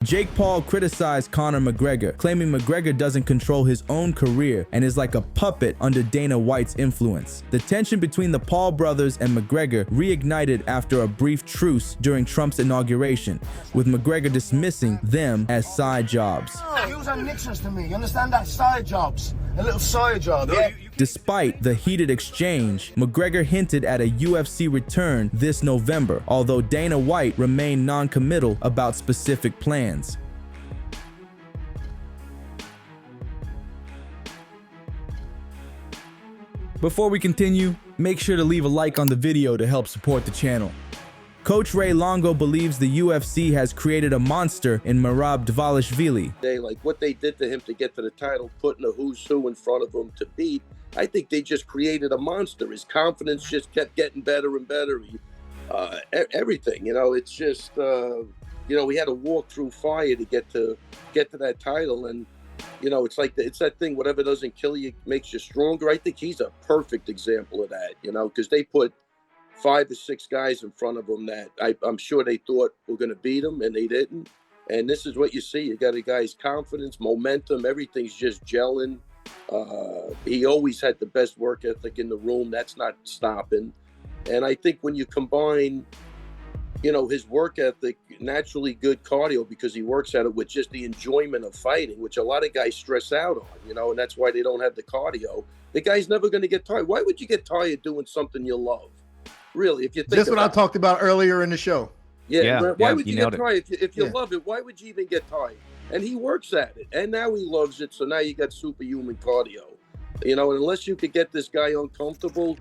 Jake Paul criticized Conor McGregor, claiming McGregor doesn't control his own career and is like a puppet under Dana White's influence. The tension between the Paul brothers and McGregor reignited after a brief truce during Trump's inauguration, with McGregor dismissing them as side jobs. He was on Nixon's to me, you understand that? Side jobs. A little side job, yeah. Despite the heated exchange, McGregor hinted at a UFC return this November, although Dana White remained non-committal about specific plans. Before we continue, make sure to leave a like on the video to help support the channel. Coach Ray Longo believes the UFC has created a monster in DVALISHVILI. They like what they did to him to get to the title, putting a who's who in front of him to beat. I think they just created a monster. His confidence just kept getting better and better. Everything, you know, it's just, you know, we had to walk through fire to get to that title. And, you know, it's like, it's that thing, whatever doesn't kill you makes you stronger. I think he's a perfect example of that, you know, because they put 5 or 6 guys in front of him that I'm sure they thought were going to beat him, and they didn't. And this is what you see. You got a guy's confidence, momentum, everything's just gelling. He always had the best work ethic in the room. That's not stopping. And I think when you combine, you know, his work ethic, naturally good cardio because he works at it, with just the enjoyment of fighting, which a lot of guys stress out on, you know, and that's why they don't have the cardio. The guy's never going to get tired. Why would you get tired doing something you love? Really, if you think that's what I talked about earlier in the show. Yeah. Why would you get tired? If you love it, why would you even get tired? And he works at it, and now he loves it. So now you got superhuman cardio, you know. And unless you could get this guy uncomfortable.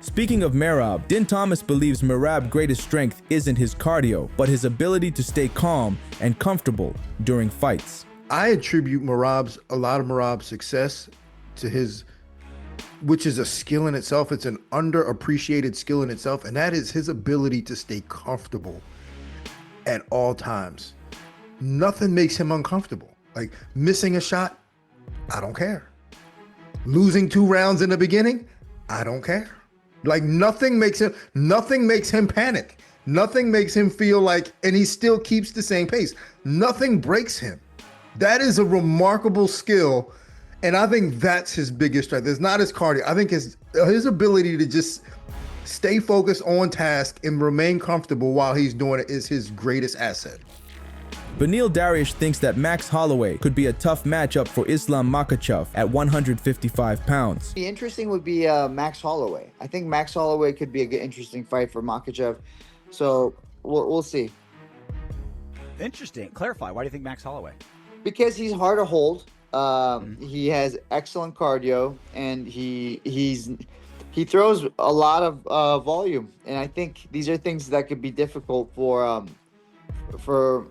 Speaking of Merab, Din Thomas believes Merab's greatest strength isn't his cardio, but his ability to stay calm and comfortable during fights. I attribute a lot of Merab's success to his, which is a skill in itself. It's an underappreciated skill in itself, and that is his ability to stay comfortable at all times. Nothing makes him uncomfortable. Like missing a shot, I don't care. Losing 2 rounds in the beginning, I don't care. Like nothing makes him panic. Nothing makes him feel like, and he still keeps the same pace. Nothing breaks him. That is a remarkable skill. And I think that's his biggest strength. It's not his cardio. I think his ability to just stay focused on task and remain comfortable while he's doing it is his greatest asset. Beneil Dariush thinks that Max Holloway could be a tough matchup for Islam Makhachev at 155 pounds. The interesting would be Max Holloway. I think Max Holloway could be a good, interesting fight for Makhachev. So we'll see. Interesting. Clarify. Why do you think Max Holloway? Because he's hard to hold. He has excellent cardio, and he throws a lot of volume. And I think these are things that could be difficult for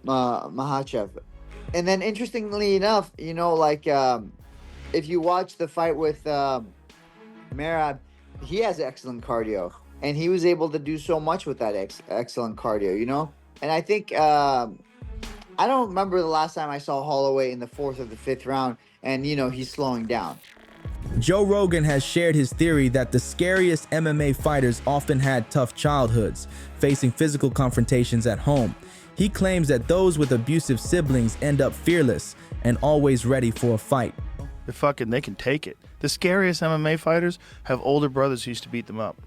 Makhachev. And then interestingly enough, you know, like if you watch the fight with Merab, he has excellent cardio, and he was able to do so much with that excellent cardio, you know. And I think I don't remember the last time I saw Holloway in the 4th or the 5th round, and you know, he's slowing down. Joe Rogan has shared his theory that the scariest MMA fighters often had tough childhoods, facing physical confrontations at home. He claims that those with abusive siblings end up fearless and always ready for a fight. They can take it. The scariest MMA fighters have older brothers who used to beat them up,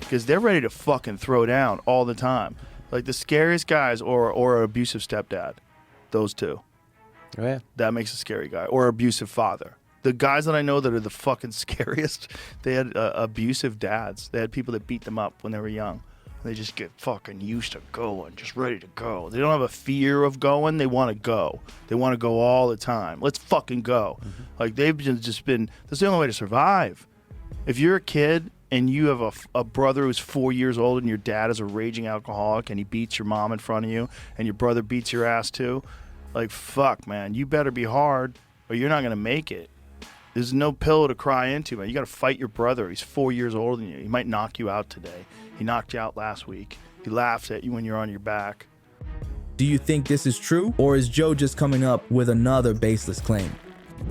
because they're ready to fucking throw down all the time. Like the scariest guys, or an abusive stepdad, those two. Oh, yeah. That makes a scary guy. Or abusive father. The guys that I know that are the fucking scariest, they had abusive dads. They had people that beat them up when they were young. They just get fucking used to going, just ready to go. They don't have a fear of going. They want to go. They want to go all the time. Let's fucking go. Like they've just been, that's the only way to survive. If you're a kid and you have a brother who's 4 years old and your dad is a raging alcoholic and he beats your mom in front of you and your brother beats your ass too, like, fuck, man, you better be hard or you're not going to make it. There's no pillow to cry into, man. You got to fight your brother. He's 4 years older than you. He might knock you out today. He knocked you out last week. He laughs at you when you're on your back. Do you think this is true, or is Joe just coming up with another baseless claim?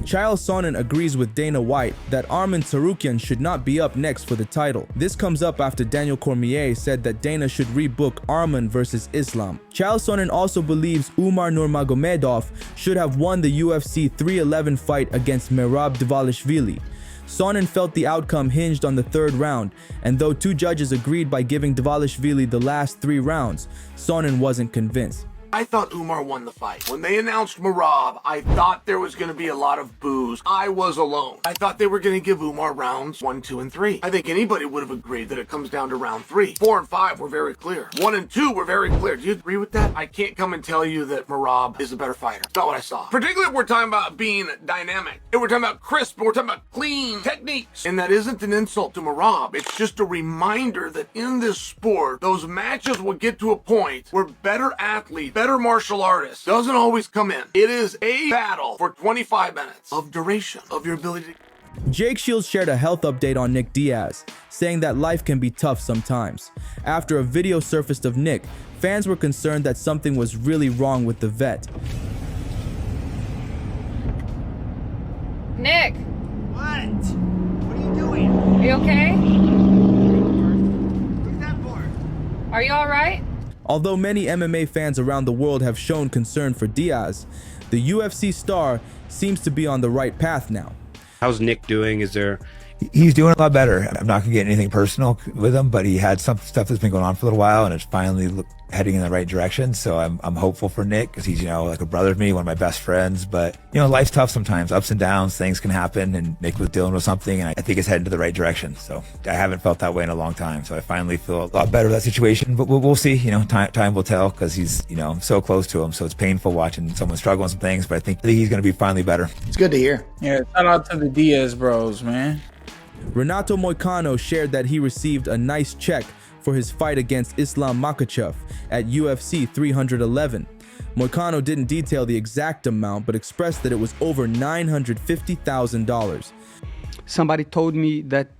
Chael Sonnen agrees with Dana White that Arman Tsarukyan should not be up next for the title. This comes up after Daniel Cormier said that Dana should rebook Arman versus Islam. Chael Sonnen also believes Umar Nurmagomedov should have won the UFC 311 fight against Merab Dvalishvili. Sonnen felt the outcome hinged on the third round, and though two judges agreed by giving Dvalishvili the last 3 rounds, Sonnen wasn't convinced. I thought Umar won the fight. When they announced Merab, I thought there was going to be a lot of boos. I was alone. I thought they were going to give Umar rounds 1, 2, and 3. I think anybody would have agreed that it comes down to round 3. 4 and 5 were very clear. 1 and 2 were very clear. Do you agree with that? I can't come and tell you that Merab is a better fighter. That's not what I saw. Particularly if we're talking about being dynamic. If we're talking about crisp, we're talking about clean techniques. And that isn't an insult to Merab. It's just a reminder that in this sport, those matches will get to a point where better athletes, better martial artists doesn't always come in. It is a battle for 25 minutes of duration of your ability to... Jake Shields shared a health update on Nick Diaz, saying that life can be tough sometimes. After a video surfaced of Nick, fans were concerned that something was really wrong with the vet. Nick! What? What are you doing? Are you okay? Who's that for? Are you alright? Although many MMA fans around the world have shown concern for Diaz, the UFC star seems to be on the right path now. How's Nick doing? Is there... He's doing a lot better. I'm not gonna get anything personal with him, but he had some stuff that's been going on for a little while, and it's finally heading in the right direction. So I'm hopeful for Nick, because he's, you know, like a brother to me, one of my best friends. But, you know, life's tough sometimes, ups and downs, things can happen, and Nick was dealing with something, and I think it's heading to the right direction. So I haven't felt that way in a long time. So I finally feel a lot better with that situation, but we'll see. You know, time will tell, because he's, you know, so close to him. So it's painful watching someone struggle with some things, but I think he's going to be finally better. It's good to hear. Yeah, shout out to the Diaz bros, man. Renato Moicano shared that he received a nice check for his fight against Islam Makhachev at UFC 311. Moicano didn't detail the exact amount, but expressed that it was over $950,000. Somebody told me that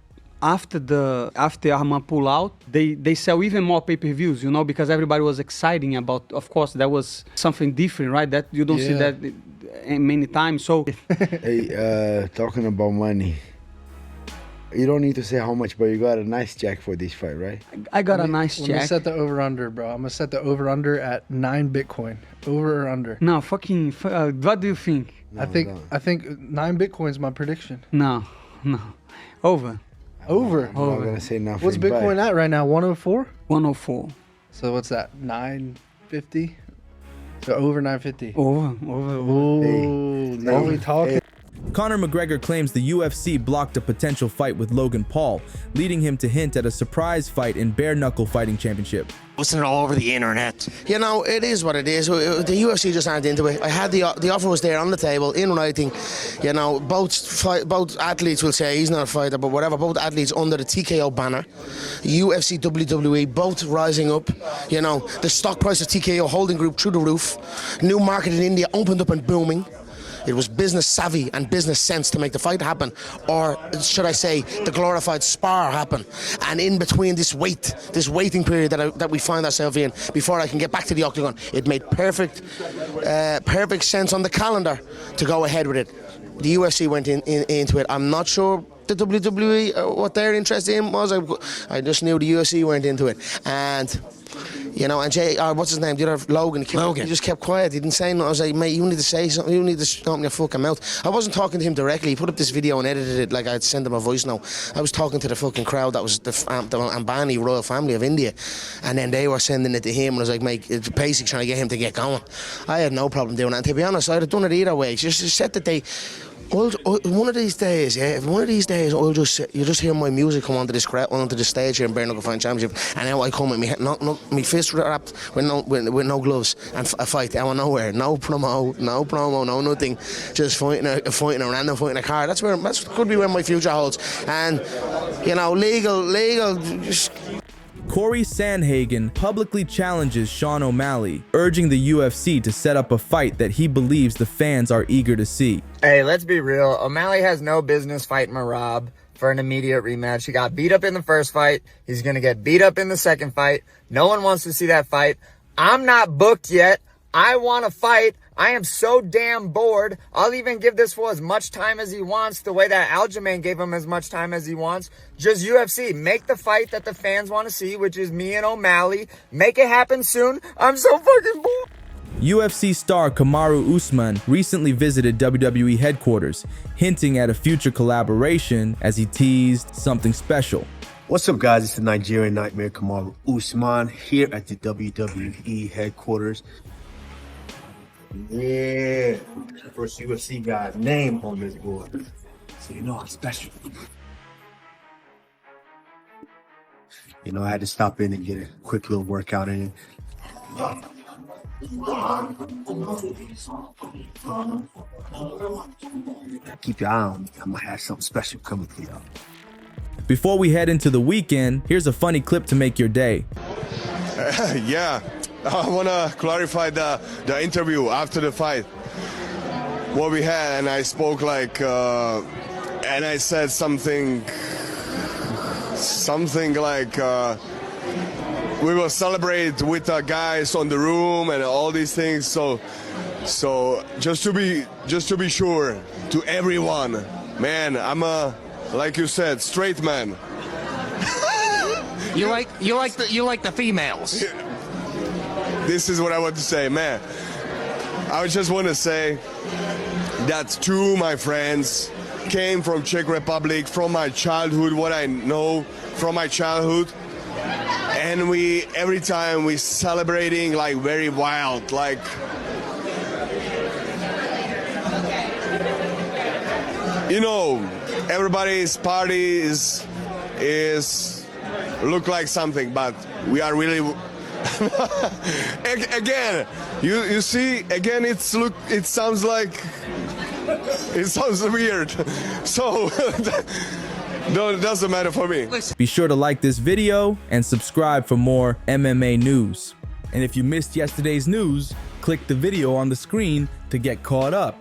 after Arman pull out, they sell even more pay-per-views, you know, because everybody was exciting about, of course, that was something different, right? That you don't see that many times. So hey, talking about money, you don't need to say how much, but you got a nice check for this fight, right? I got a nice check. I'm gonna set the over-under, bro. I'm gonna set the over-under at 9 Bitcoin. Over or under? No, fucking. What do you think? No, I think 9 Bitcoin's my prediction. No. Over. Over. I'm not gonna say nothing. What's Bitcoin at right now? 104. 104. So what's that? 950. So over 950. Over. Ooh, now we talking. Hey. Conor McGregor claims the UFC blocked a potential fight with Logan Paul, leading him to hint at a surprise fight in bare knuckle fighting championship. Posting it all over the internet. You know, it is what it is. The UFC just aren't into it. I had the offer was there on the table in writing. You know, both athletes will say he's not a fighter, but whatever. Both athletes under the TKO banner, UFC, WWE, both rising up. You know, the stock price of TKO holding group through the roof. New market in India opened up and booming. It was business savvy and business sense to make the fight happen, or should I say, the glorified spar happen. And in between this waiting period that we find ourselves in, before I can get back to the octagon, it made perfect sense on the calendar to go ahead with it. The UFC went into it. I'm not sure the WWE what their interest in was. I just knew the UFC went into it, and. You know, and what's his name? The other Logan. He just kept quiet. He didn't say nothing. I was like, mate, you need to say something. You need to open your fucking mouth. I wasn't talking to him directly. He put up this video and edited it like I'd send him a voice note. I was talking to the fucking crowd that was the Ambani royal family of India. And then they were sending it to him. And I was like, mate, it's basic trying to get him to get going. I had no problem doing that. And to be honest, I'd have done it either way. Just said that they... one of these days, you just hear my music come onto the stage here in Bare Knuckle Fighting Championship, and now I come with me fist wrapped with no gloves and a fight out of nowhere, no promo, no nothing, just fighting a random fight in a car. That could be where my future holds, and you know, legal. Just... Corey Sandhagen publicly challenges Sean O'Malley, urging the UFC to set up a fight that he believes the fans are eager to see. Hey, let's be real. O'Malley has no business fighting Merab for an immediate rematch. He got beat up in the first fight. He's going to get beat up in the second fight. No one wants to see that fight. I'm not booked yet. I want to fight. I am so damn bored. I'll even give this fool as much time as he wants, the way that Aljamain gave him as much time as he wants. Just UFC. Make the fight that the fans want to see, which is me and O'Malley. Make it happen soon. I'm so fucking bored. UFC star Kamaru Usman recently visited WWE headquarters, hinting at a future collaboration as he teased something special. What's up, guys? It's the Nigerian Nightmare Kamaru Usman here at the WWE headquarters. Yeah, first UFC guy's name on this board, so you know I'm special. You know, I had to stop in and get a quick little workout in. Keep your eye on me. I'm gonna have something special coming for y'all. Before we head into the weekend, here's a funny clip to make your day. Yeah, I want to clarify the interview after the fight. What we had, and I spoke like, and I said something like, we will celebrate with the guys on the room and all these things. So just to be sure to everyone, man, I'm a, like you said, straight man. You like the females. This is what I want to say, man. I just want to say that two of my friends came from Czech Republic, from my childhood, what I know from my childhood. And every time we celebrating like very wild, like you know, everybody's party is look like something, but we are really again. You see, again, it sounds like it sounds weird. So. No, it doesn't matter for me. Be sure to like this video and subscribe for more MMA news. And if you missed yesterday's news, click the video on the screen to get caught up.